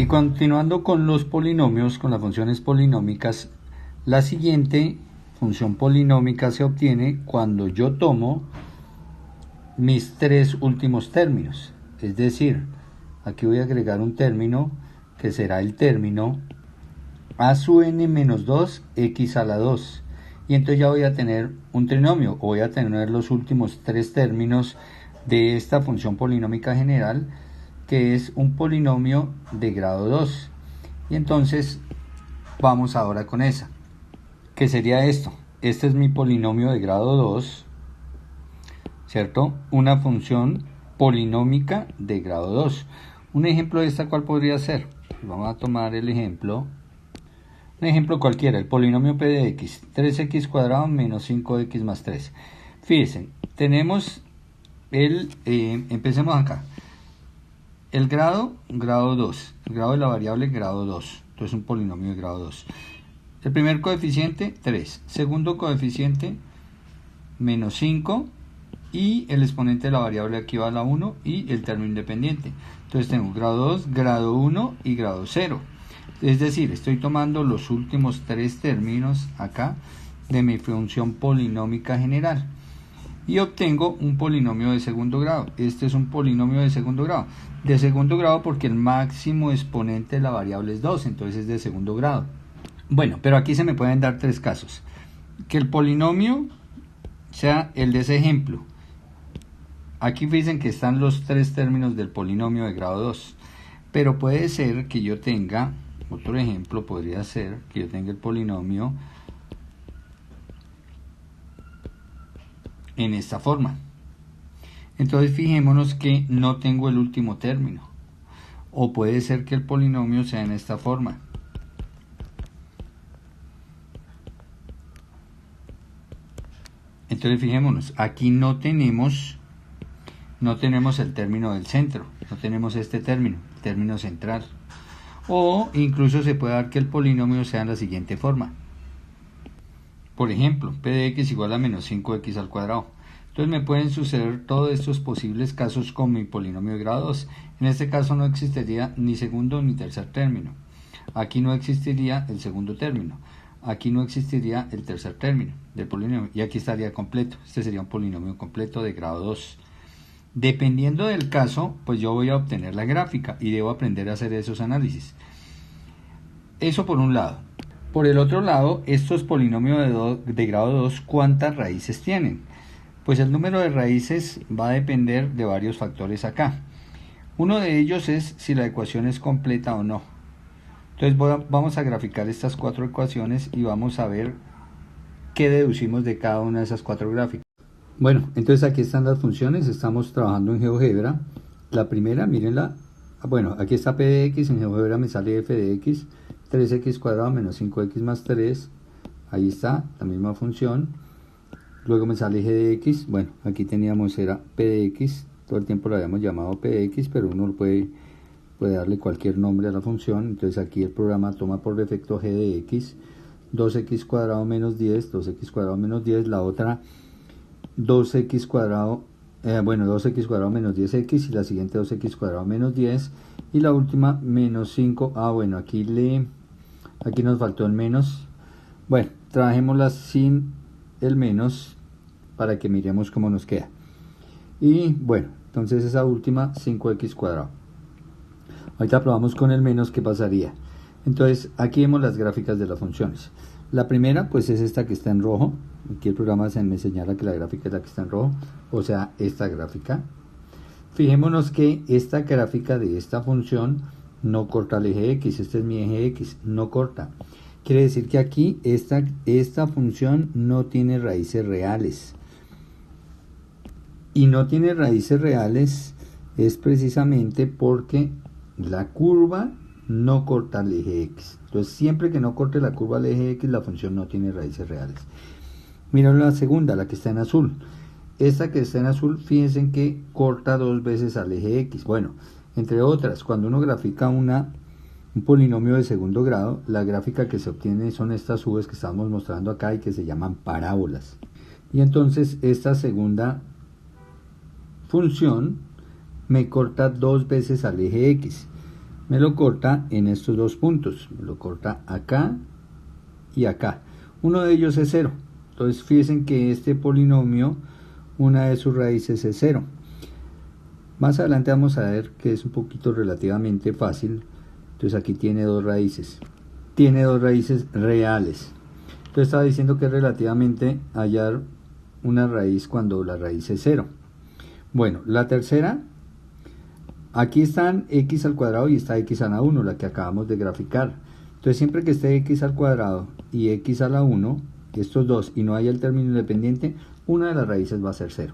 Y continuando con los polinomios, con las funciones polinómicas, la siguiente función polinómica se obtiene cuando yo tomo mis tres últimos términos. Es decir, aquí voy a agregar un término que será el término a sub n menos 2 x a la 2. Y entonces ya voy a tener un trinomio, o voy a tener los últimos tres términos de esta función polinómica general, que es un polinomio de grado 2. Y entonces vamos ahora con esa, que sería esto. Este es mi polinomio de grado 2, ¿cierto? Una función polinómica de grado 2. Un ejemplo de esta, ¿cuál podría ser? Vamos a tomar el ejemplo, un ejemplo cualquiera, el polinomio p de x, 3x cuadrado menos 5x más 3. Fíjense, tenemos empecemos acá. El grado 2, el grado de la variable grado 2, entonces un polinomio de grado 2. El primer coeficiente 3, segundo coeficiente menos 5 y el exponente de la variable aquí va a la 1 y el término independiente. Entonces tengo grado 2, grado 1 y grado 0. Es decir, estoy tomando los últimos tres términos acá de mi función polinómica general. Y obtengo un polinomio de segundo grado. Este es un polinomio de segundo grado. De segundo grado porque el máximo exponente de la variable es 2, entonces es de segundo grado. Bueno, pero aquí se me pueden dar tres casos. Que el polinomio sea el de ese ejemplo. Aquí dicen que están los tres términos del polinomio de grado 2. Pero puede ser que yo tenga, otro ejemplo podría ser que yo tenga el polinomio en esta forma. Entonces fijémonos que no tengo el último término. O puede ser que el polinomio sea en esta forma. Entonces fijémonos, aquí no tenemos el término del centro, no tenemos este término, el término central. O incluso se puede dar que el polinomio sea en la siguiente forma. Por ejemplo, p de x igual a menos 5x al cuadrado. Entonces me pueden suceder todos estos posibles casos con mi polinomio de grado 2. En este caso no existiría ni segundo ni tercer término. Aquí no existiría el segundo término. Aquí no existiría el tercer término del polinomio. Y aquí estaría completo. Este sería un polinomio completo de grado 2. Dependiendo del caso, pues yo voy a obtener la gráfica y debo aprender a hacer esos análisis. Eso por un lado. Por el otro lado, estos polinomios de grado 2, ¿cuántas raíces tienen? Pues el número de raíces va a depender de varios factores acá. Uno de ellos es si la ecuación es completa o no. Entonces vamos a graficar estas cuatro ecuaciones y vamos a ver qué deducimos de cada una de esas cuatro gráficas. Bueno, entonces aquí están las funciones, estamos trabajando en GeoGebra. La primera, mírenla. Bueno, aquí está p de x, en GeoGebra me sale f de x, 3x cuadrado menos 5x más 3, ahí está, la misma función. Luego me sale g de x, bueno, aquí teníamos era p de x, todo el tiempo lo habíamos llamado p de x, pero uno puede darle cualquier nombre a la función. Entonces aquí el programa toma por defecto g de x, 2x cuadrado menos 10, 2x cuadrado menos 10, la otra 2x cuadrado, 2x cuadrado menos 10x y la siguiente 2x cuadrado menos 10 y la última menos 5. Bueno, aquí nos faltó el menos. Bueno, trabajémoslas sin el menos para que miremos cómo nos queda. Y bueno, entonces esa última 5x cuadrado. Ahorita probamos con el menos qué pasaría. Entonces aquí vemos las gráficas de las funciones. La primera pues es esta que está en rojo. Aquí el programa me señala que la gráfica es la que está en rojo, o sea, esta gráfica. Fijémonos que esta gráfica de esta función no corta el eje x, este es mi eje x, no corta. Quiere decir que aquí esta función no tiene raíces reales. Y no tiene raíces reales es precisamente porque la curva no corta el eje x. Entonces siempre que no corte la curva al eje x, la función no tiene raíces reales. Miren la segunda, la que está en azul. Esta que está en azul, fíjense que corta dos veces al eje x. Bueno, entre otras, cuando uno grafica un polinomio de segundo grado, la gráfica que se obtiene son estas uves que estamos mostrando acá y que se llaman parábolas. Y entonces esta segunda función me corta dos veces al eje x. Me lo corta en estos dos puntos, me lo corta acá y acá. Uno de ellos es 0. Entonces fíjense que este polinomio, una de sus raíces es 0. Más adelante vamos a ver que es un poquito relativamente fácil. Entonces aquí tiene dos raíces. Tiene dos raíces reales. Entonces estaba diciendo que es relativamente hallar una raíz cuando la raíz es 0. Bueno, la tercera, aquí están x al cuadrado y está x a la 1, la que acabamos de graficar. Entonces siempre que esté x al cuadrado y x a la 1, estos dos, y no haya el término independiente, una de las raíces va a ser 0.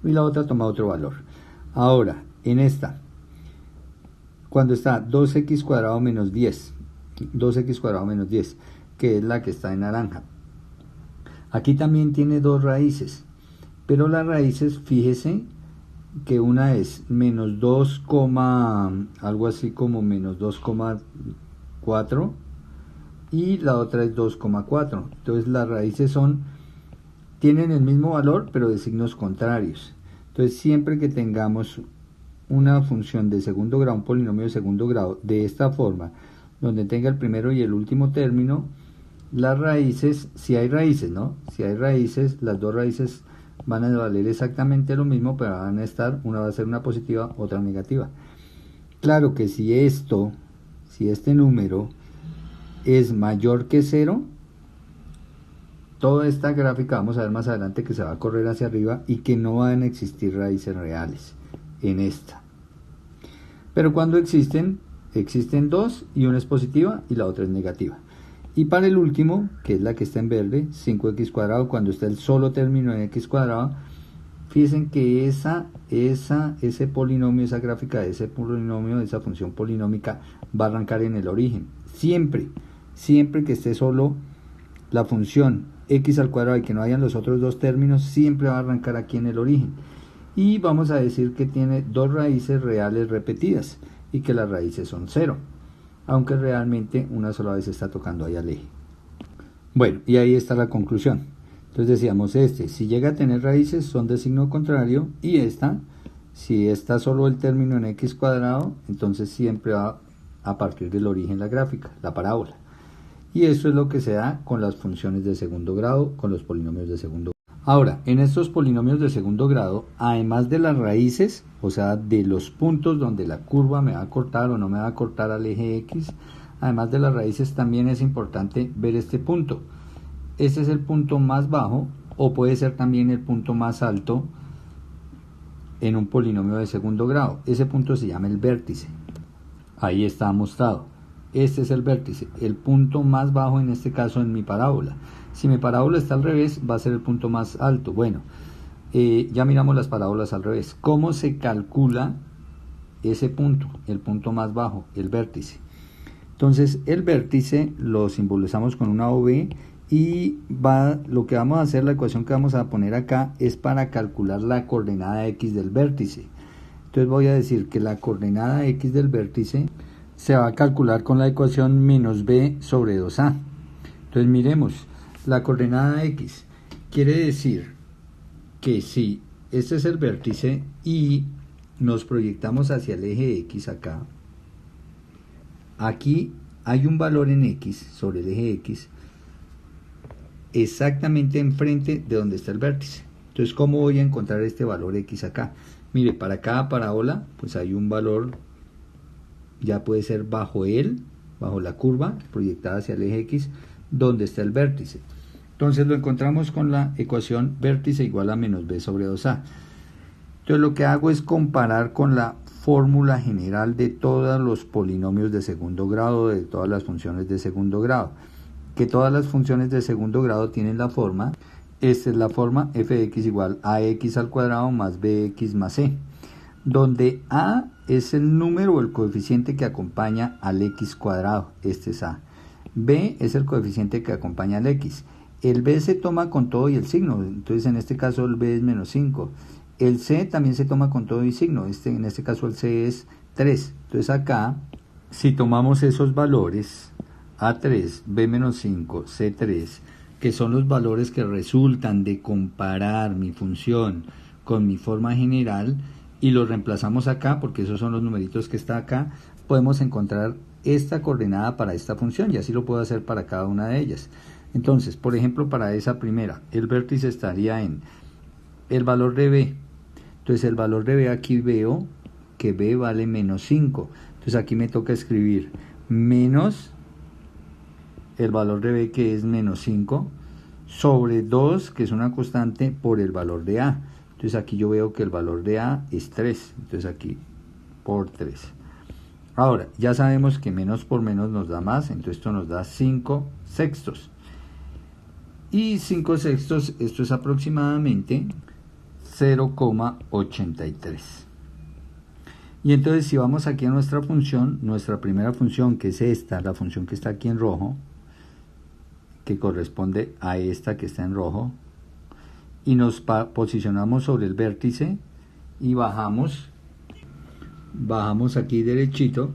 Y la otra toma otro valor. Ahora, en esta, cuando está 2x cuadrado menos 10, 2x cuadrado menos 10, que es la que está en naranja. Aquí también tiene dos raíces, pero las raíces, fíjese que una es menos 2, algo así como menos 2,4 y la otra es 2,4. Entonces las raíces tienen el mismo valor pero de signos contrarios. Entonces siempre que tengamos una función de segundo grado, un polinomio de segundo grado de esta forma, donde tenga el primero y el último término, las raíces, si hay raíces, ¿no? Si hay raíces, las dos raíces van a valer exactamente lo mismo, pero van a estar, una va a ser una positiva, otra negativa. Claro que si este número es mayor que 0, toda esta gráfica vamos a ver más adelante que se va a correr hacia arriba y que no van a existir raíces reales en esta. Pero cuando existen dos y una es positiva y la otra es negativa. Y para el último, que es la que está en verde, 5x cuadrado, cuando está el solo término en x cuadrado, fíjense que ese polinomio, esa gráfica de ese polinomio, de esa función polinómica, va a arrancar en el origen. Siempre que esté solo la función x al cuadrado y que no hayan los otros dos términos, siempre va a arrancar aquí en el origen. Y vamos a decir que tiene dos raíces reales repetidas y que las raíces son 0. Aunque realmente una sola vez está tocando ahí al eje. Bueno, y ahí está la conclusión. Entonces decíamos, si llega a tener raíces, son de signo contrario, y si está solo el término en x cuadrado, entonces siempre va a partir del origen la gráfica, la parábola. Y eso es lo que se da con las funciones de segundo grado, con los polinomios de segundo grado. Ahora, en estos polinomios de segundo grado, además de las raíces, o sea, de los puntos donde la curva me va a cortar o no me va a cortar al eje X, además de las raíces también es importante ver este punto. Este es el punto más bajo o puede ser también el punto más alto en un polinomio de segundo grado. Ese punto se llama el vértice. Ahí está mostrado. Este es el vértice, el punto más bajo en este caso en mi parábola. Si mi parábola está al revés, va a ser el punto más alto. Bueno, ya miramos las parábolas al revés. ¿Cómo se calcula ese punto, el punto más bajo, el vértice? Entonces, el vértice lo simbolizamos con una OV y lo que vamos a hacer, la ecuación que vamos a poner acá, es para calcular la coordenada X del vértice. Entonces voy a decir que la coordenada X del vértice se va a calcular con la ecuación menos b sobre 2a. Entonces miremos, la coordenada x quiere decir que si este es el vértice y nos proyectamos hacia el eje x acá, aquí hay un valor en x sobre el eje x exactamente enfrente de donde está el vértice. Entonces, ¿cómo voy a encontrar este valor x acá? Mire, para cada parábola pues hay un valor, ya puede ser bajo la curva proyectada hacia el eje X, donde está el vértice. Entonces lo encontramos con la ecuación vértice igual a menos b sobre 2a. Entonces lo que hago es comparar con la fórmula general de todos los polinomios de segundo grado, de todas las funciones de segundo grado. Que todas las funciones de segundo grado tienen la forma, esta es la forma f de x igual a x al cuadrado más bx más c, donde a es el número o el coeficiente que acompaña al x cuadrado, este es a. B es el coeficiente que acompaña al x. El b se toma con todo y el signo, entonces en este caso el b es menos 5. El c también se toma con todo y signo, en este caso el c es 3. Entonces acá, si tomamos esos valores, a3, b menos 5, c3, que son los valores que resultan de comparar mi función con mi forma general, y los reemplazamos acá, porque esos son los numeritos que está acá, podemos encontrar esta coordenada para esta función y así lo puedo hacer para cada una de ellas. Entonces, por ejemplo, para esa primera, el vértice estaría en el valor de b. Entonces, el valor de b aquí veo que b vale menos 5. Entonces, aquí me toca escribir menos el valor de b, que es menos 5, sobre 2, que es una constante, por el valor de a. Entonces, aquí yo veo que el valor de a es 3. Entonces, aquí por 3. Ahora, ya sabemos que menos por menos nos da más, entonces esto nos da 5 sextos. Y 5 sextos, esto es aproximadamente 0,83. Y entonces si vamos aquí a nuestra función, nuestra primera función, que es esta, la función que está aquí en rojo, que corresponde a esta que está en rojo, y nos posicionamos sobre el vértice y bajamos aquí derechito,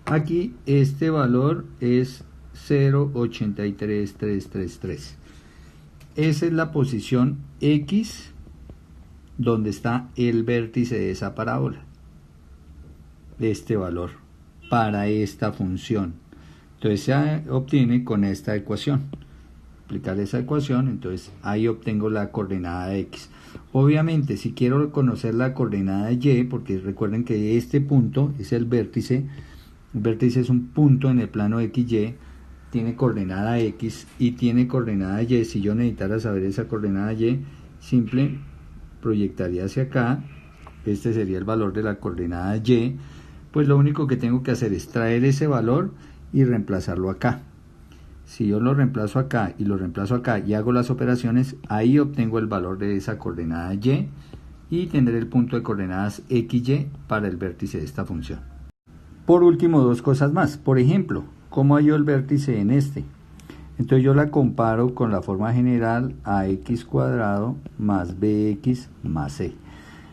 aquí este valor es 0,83333. Esa es la posición X donde está el vértice de esa parábola, de este valor, para esta función. Entonces se obtiene con esta ecuación. Aplicar esa ecuación, entonces ahí obtengo la coordenada de X. Obviamente, si quiero conocer la coordenada de Y, porque recuerden que este punto es el vértice es un punto en el plano XY, tiene coordenada X y tiene coordenada Y. Si yo necesitara saber esa coordenada Y, simple proyectaría hacia acá, este sería el valor de la coordenada Y, pues lo único que tengo que hacer es traer ese valor y reemplazarlo acá. Si yo lo reemplazo acá y lo reemplazo acá y hago las operaciones, ahí obtengo el valor de esa coordenada Y y tendré el punto de coordenadas XY para el vértice de esta función. Por último, dos cosas más. Por ejemplo, ¿cómo hallo el vértice en este? Entonces yo la comparo con la forma general ax cuadrado más bx más c.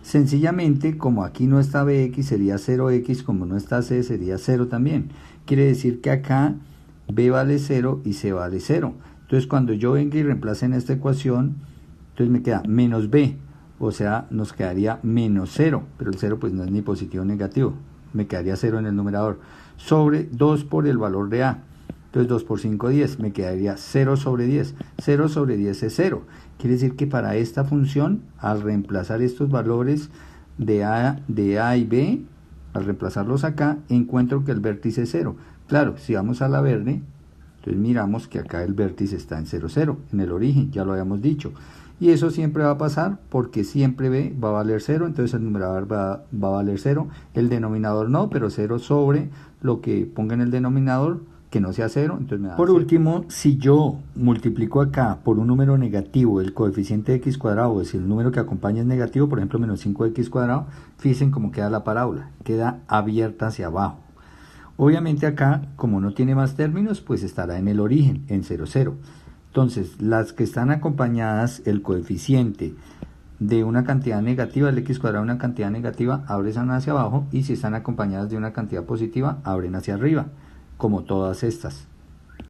Sencillamente, como aquí no está bx, sería 0x, como no está c, sería 0 también. Quiere decir que acá b vale 0 y c vale 0. Entonces cuando yo venga y reemplace en esta ecuación, entonces me queda menos b, o sea, nos quedaría menos 0, pero el 0 pues no es ni positivo ni negativo, me quedaría 0 en el numerador, sobre 2 por el valor de a. Entonces 2 por 5, 10, me quedaría 0 sobre 10. 0 sobre 10 es 0. Quiere decir que para esta función, al reemplazar estos valores de a y b, al reemplazarlos acá, encuentro que el vértice es 0. Claro, si vamos a la verde, entonces miramos que acá el vértice está en 0, 0, en el origen, ya lo habíamos dicho. Y eso siempre va a pasar porque siempre b va a valer 0, entonces el numerador va a valer 0. El denominador no, pero 0 sobre lo que ponga en el denominador, que no sea 0, entonces me da Por 0. Último, si yo multiplico acá por un número negativo el coeficiente de x cuadrado, o si el número que acompaña es negativo, por ejemplo menos 5x cuadrado, fíjense cómo queda la parábola, queda abierta hacia abajo. Obviamente acá, como no tiene más términos, pues estará en el origen, en 0, 0. Entonces, las que están acompañadas, el coeficiente de una cantidad negativa, el x cuadrado de una cantidad negativa, abren hacia abajo, y si están acompañadas de una cantidad positiva, abren hacia arriba, como todas estas.